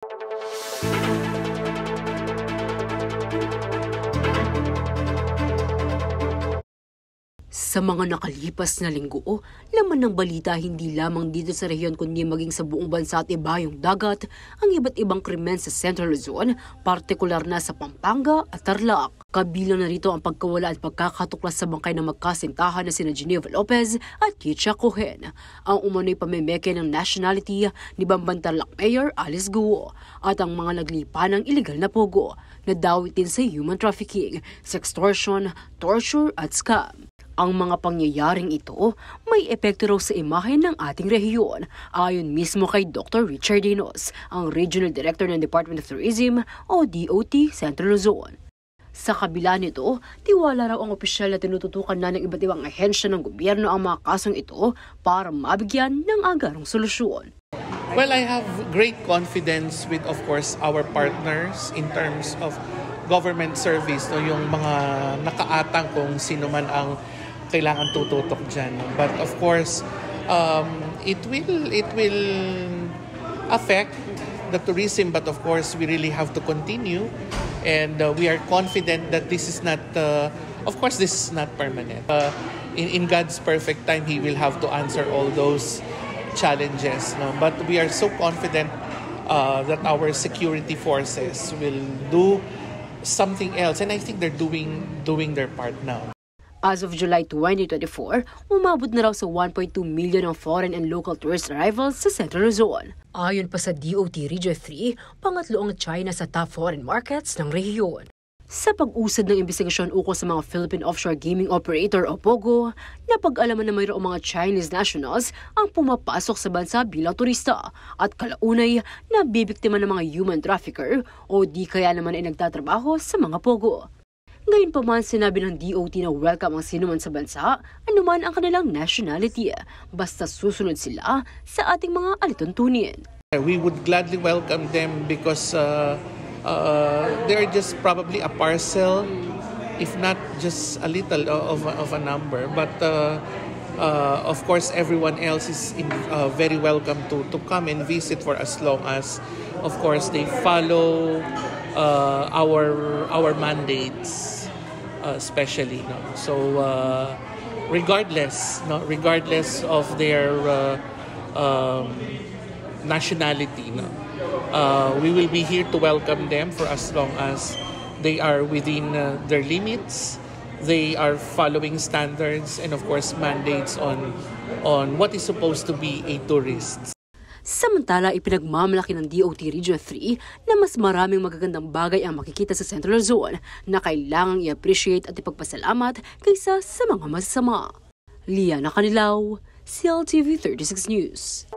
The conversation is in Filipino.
Sa mga nakalipas na linggo, laman ng balita hindi lamang dito sa rehiyon kundi maging sa buong bansa at ibayong dagat ang iba't ibang krimen sa Central Luzon, partikular na sa Pampanga at Tarlac. Kabilang na rito ang pagkawala at pagkakatuklas sa bangkay ng magkasintahan na sina Geneva Lopez at Kicha Cohen. Ang umano'y pamemeke ng nationality ni Bamban Tarlac Mayor Alice Guo at ang mga naglipa ng illegal na pogo na dawitin sa human trafficking, sextortion, torture at scam. Ang mga pangyayaring ito may epekto raw sa imahe ng ating rehiyon, ayon mismo kay Dr. Richard Dinos, ang Regional Director ng Department of Tourism o DOT Central Luzon. Sa kabila nito, tiwala raw ang opisyal na tinututukan na ng iba't ibang ahensya ng gobyerno ang mga kasong ito para mabigyan ng agarang solusyon. Well, I have great confidence with, of course, our partners in terms of government service, no, yung mga nakaatang kung sino man ang kailangan tututok dyan. But of course, it will affect the tourism, but of course, we really have to continue. And we are confident that this is not, of course, this is not permanent. In God's perfect time, He will have to answer all those challenges. No? But we are so confident that our security forces will do something else. And I think they're doing their part now. As of July 2024, umabot na raw sa 1.2 million ang foreign and local tourist arrivals sa Central Luzon. Ayon pa sa DOT Region 3, pangatlo ang China sa top foreign markets ng rehiyon. Sa pag-usad ng imbestigasyon ukol sa mga Philippine Offshore Gaming Operator o POGO, napag-alaman na mayroong mga Chinese nationals ang pumapasok sa bansa bilang turista at kalaunay na bibiktima ng mga human trafficker o di kaya naman ay nagtatrabaho sa mga POGO. Gayunpaman, sinabi ng DOT na welcome ang sinuman sa bansa, anuman ang kanilang nationality, basta susunod sila sa ating mga alituntunin. We would gladly welcome them because they're just probably a parcel, if not just a little of a number. But of course, everyone else is very welcome to come and visit for as long as, of course, they follow our mandates. Especially, no? So regardless of their nationality, no? We will be here to welcome them for as long as they are within their limits, they are following standards and of course mandates on what is supposed to be a tourist. Samantala, ipinagmamalaki ng DOT Region 3 na mas maraming magagandang bagay ang makikita sa Central Luzon na kailangang i-appreciate at ipagpasalamat kaysa sa mga masasama. Liana Canilaw, CLTV 36 News.